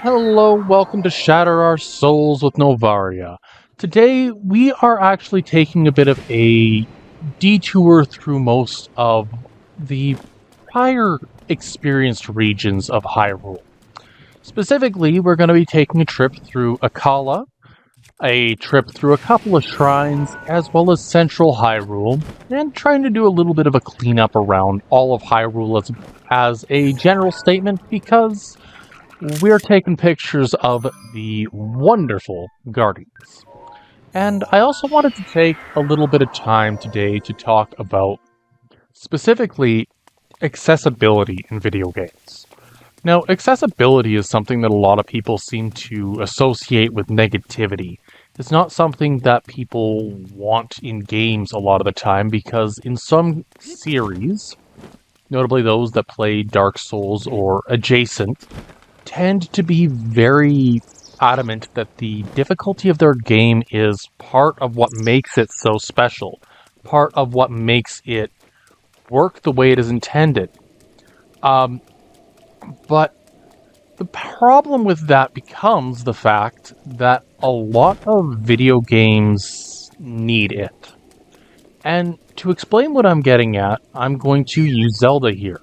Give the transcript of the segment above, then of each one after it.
Hello, welcome to Shatter Our Souls with Novaria. Today, we are actually taking a bit of a detour through most of the prior experienced regions of Hyrule. Specifically, we're going to be taking a trip through Akala, a trip through a couple of shrines, as well as Central Hyrule, and trying to do a little bit of a cleanup around all of Hyrule as a general statement, because we're taking pictures of the wonderful Guardians. And I also wanted to take a little bit of time today to talk about specifically accessibility in video games. Now, accessibility is something that a lot of people seem to associate with negativity. It's not something that people want in games a lot of the time because in some series, notably those that play Dark Souls or adjacent, tend to be very adamant that the difficulty of their game is part of what makes it so special, part of what makes it work the way it is intended. But the problem with that becomes the fact that a lot of video games need it. And to explain what I'm getting at, I'm going to use Zelda here.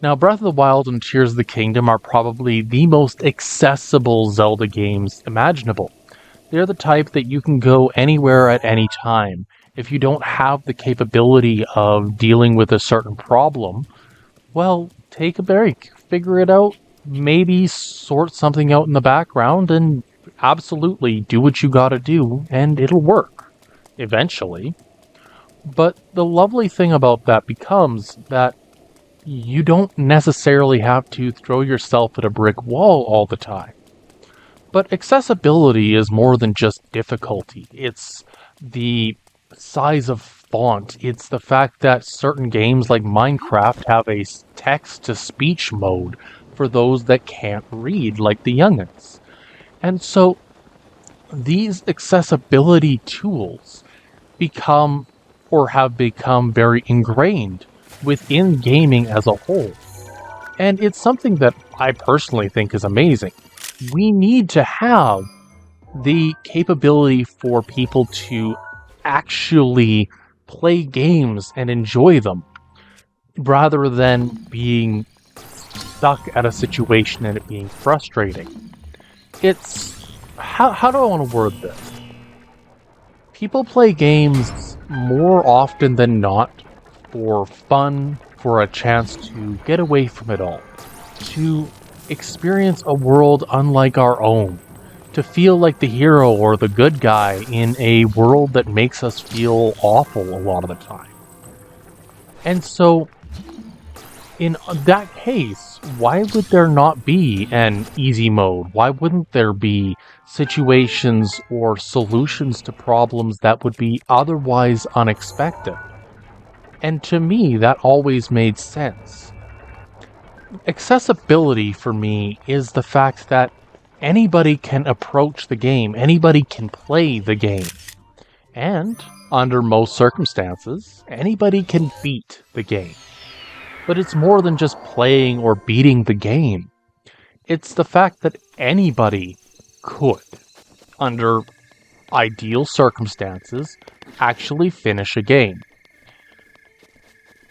Now, Breath of the Wild and Tears of the Kingdom are probably the most accessible Zelda games imaginable. They're the type that you can go anywhere at any time. If you don't have the capability of dealing with a certain problem, well, take a break, figure it out, maybe sort something out in the background, and absolutely do what you gotta do, and it'll work. Eventually. But the lovely thing about that becomes that you don't necessarily have to throw yourself at a brick wall all the time. But accessibility is more than just difficulty. It's the size of font. It's the fact that certain games like Minecraft have a text-to-speech mode for those that can't read, like the young'uns. And so these accessibility tools become, or have become, very ingrained within gaming as a whole. And it's something that I personally think is amazing. We need to have the capability for people to actually play games and enjoy them, rather than being stuck at a situation and it being frustrating. It's... How do I want to word this? People play games more often than not for fun, for a chance to get away from it all, to experience a world unlike our own, to feel like the hero or the good guy in a world that makes us feel awful a lot of the time. And so, in that case, why would there not be an easy mode? Why wouldn't there be situations or solutions to problems that would be otherwise unexpected? And to me, that always made sense. Accessibility for me is the fact that anybody can approach the game, anybody can play the game. And, under most circumstances, anybody can beat the game. But it's more than just playing or beating the game. It's the fact that anybody could, under ideal circumstances, actually finish a game.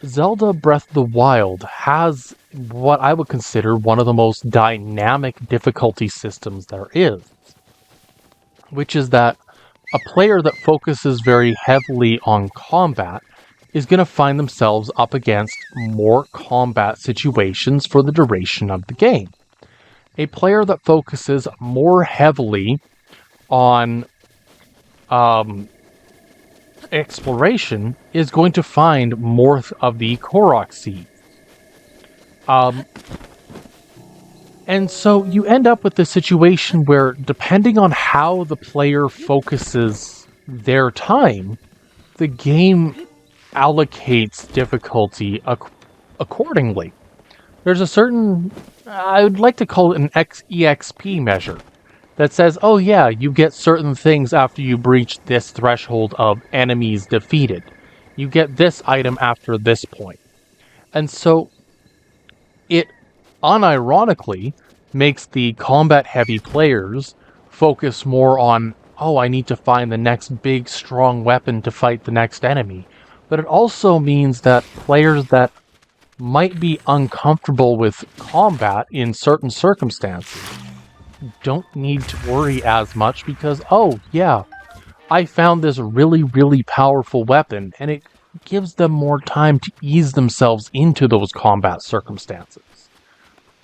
Zelda Breath of the Wild has what I would consider one of the most dynamic difficulty systems there is, which is that a player that focuses very heavily on combat is going to find themselves up against more combat situations for the duration of the game. A player that focuses more heavily on exploration is going to find more of the Korok seeds. And so you end up with the situation where, depending on how the player focuses their time, the game allocates difficulty accordingly. There's a certain, I would like to call it an EXP measure, that says, oh yeah, you get certain things after you breach this threshold of enemies defeated. You get this item after this point. And so, it unironically makes the combat-heavy players focus more on, oh, I need to find the next big, strong weapon to fight the next enemy. But it also means that players that might be uncomfortable with combat in certain circumstances don't need to worry as much because, oh, yeah, I found this really, really powerful weapon, and it gives them more time to ease themselves into those combat circumstances.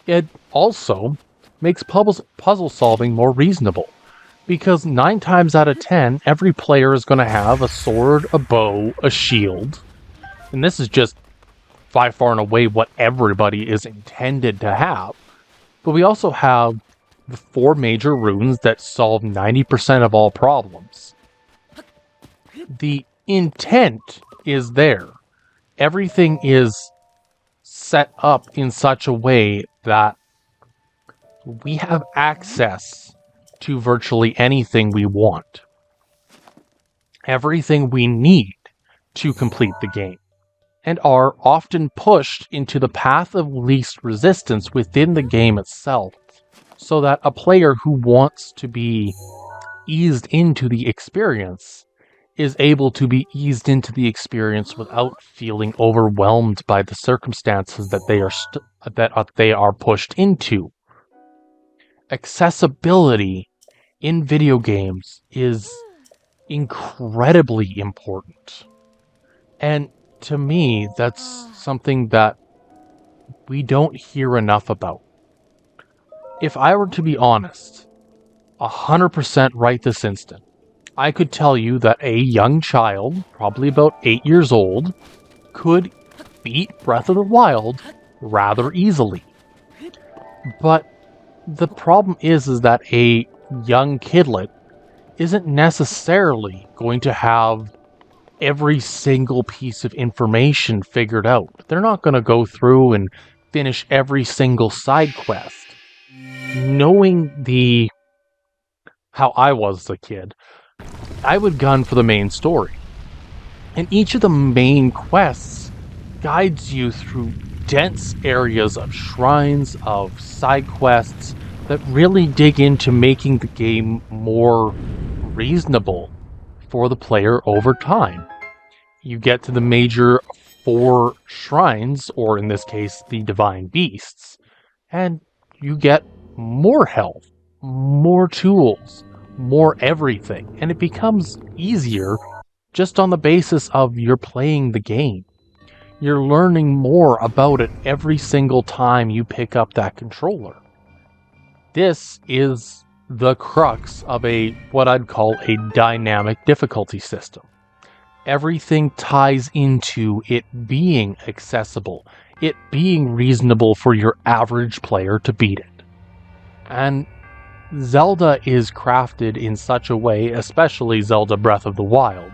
It also makes puzzle solving more reasonable, because 9 times out of 10, every player is going to have a sword, a bow, a shield, and this is just by far and away what everybody is intended to have. But we also have the 4 major runes that solve 90% of all problems. The intent is there. Everything is set up in such a way that we have access to virtually anything we want. Everything we need to complete the game, and are often pushed into the path of least resistance within the game itself, so that a player who wants to be eased into the experience is able to be eased into the experience without feeling overwhelmed by the circumstances that they are pushed into. Accessibility in video games is incredibly important. And to me, that's something that we don't hear enough about. If I were to be honest, 100% right this instant, I could tell you that a young child, probably about 8 years old, could beat Breath of the Wild rather easily. But the problem is that a young kidlet isn't necessarily going to have every single piece of information figured out. They're not going to go through and finish every single side quest. Knowing how I was as a kid, I would gun for the main story. And each of the main quests guides you through dense areas of shrines, of side quests, that really dig into making the game more reasonable for the player over time. You get to the major 4 shrines, or in this case, the divine beasts, and you get more health, more tools, more everything, and it becomes easier just on the basis of you're playing the game. You're learning more about it every single time you pick up that controller. This is the crux of what I'd call a dynamic difficulty system. Everything ties into it being accessible, it being reasonable for your average player to beat it. And Zelda is crafted in such a way, especially Zelda Breath of the Wild,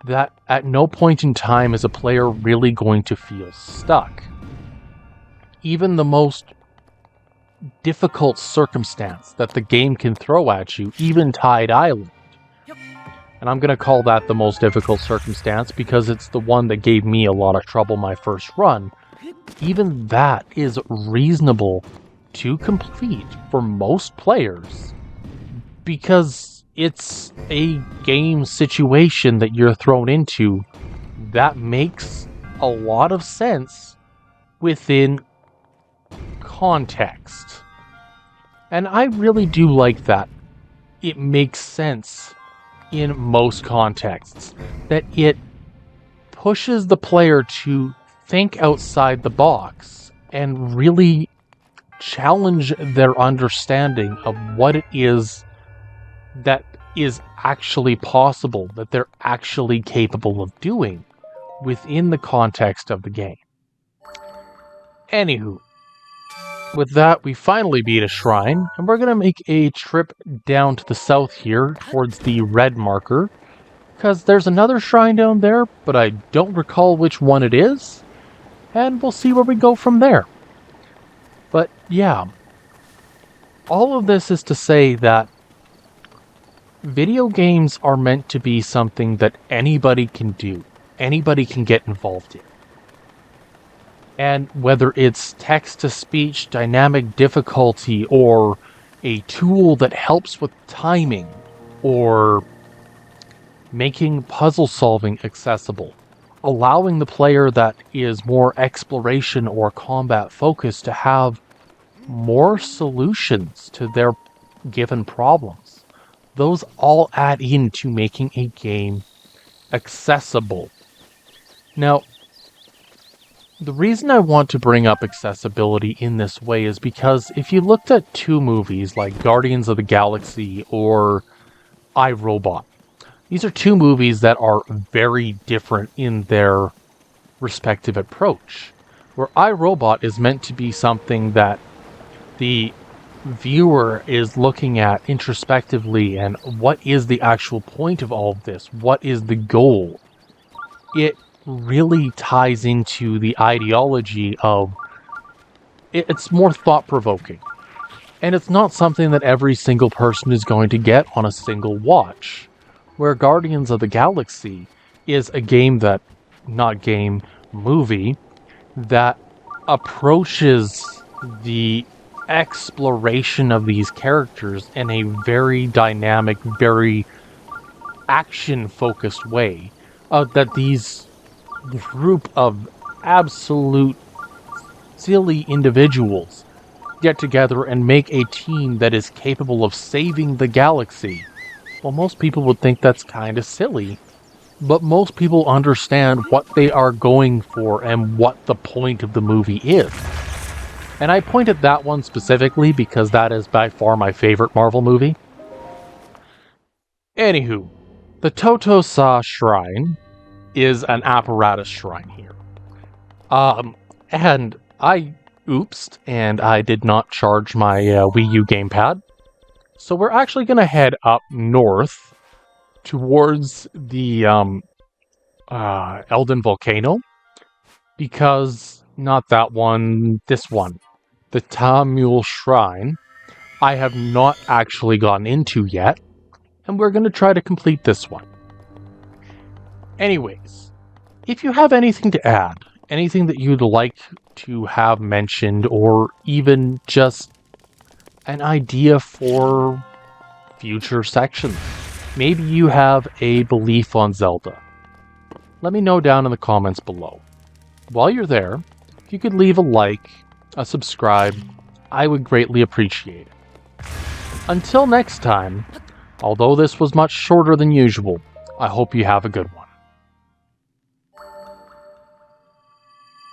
that at no point in time is a player really going to feel stuck. Even the most difficult circumstance that the game can throw at you, even Tide Island, and I'm going to call that the most difficult circumstance because it's the one that gave me a lot of trouble my first run, even that is reasonable to complete for most players because it's a game situation that you're thrown into that makes a lot of sense within context. And I really do like that. It makes sense in most contexts, that it pushes the player to think outside the box and really challenge their understanding of what it is that is actually possible, that they're actually capable of doing within the context of the game. Anywho, with that, we finally beat a shrine, and we're going to make a trip down to the south here, towards the red marker, because there's another shrine down there, but I don't recall which one it is, and we'll see where we go from there. But yeah, all of this is to say that video games are meant to be something that anybody can do, anybody can get involved in. And whether it's text-to-speech, dynamic difficulty, or a tool that helps with timing, or making puzzle solving accessible, allowing the player that is more exploration or combat focused to have more solutions to their given problems. Those all add into making a game accessible. Now, the reason I want to bring up accessibility in this way is because if you looked at two movies like Guardians of the Galaxy or iRobot, these are two movies that are very different in their respective approach. Where iRobot is meant to be something that the viewer is looking at introspectively and what is the actual point of all of this? What is the goal? It really ties into the ideology of it's more thought-provoking. And it's not something that every single person is going to get on a single watch. Where Guardians of the Galaxy is a movie that approaches the exploration of these characters in a very dynamic, very action-focused way. That these group of absolute silly individuals get together and make a team that is capable of saving the galaxy. Well, most people would think that's kind of silly, but most people understand what they are going for and what the point of the movie is. And I pointed that one specifically because that is by far my favorite Marvel movie. Anywho, the Totosa Shrine is an apparatus shrine here. And I oopsed, and I did not charge my Wii U gamepad. So we're actually going to head up north towards the Elden Volcano. Because, not that one, this one. The Tamul Shrine, I have not actually gotten into yet. And we're going to try to complete this one. Anyways, if you have anything to add, anything that you'd like to have mentioned, or even just an idea for future sections, maybe you have a belief on Zelda, let me know down in the comments below. While you're there, if you could leave a like, a subscribe, I would greatly appreciate it. Until next time, although this was much shorter than usual, I hope you have a good one.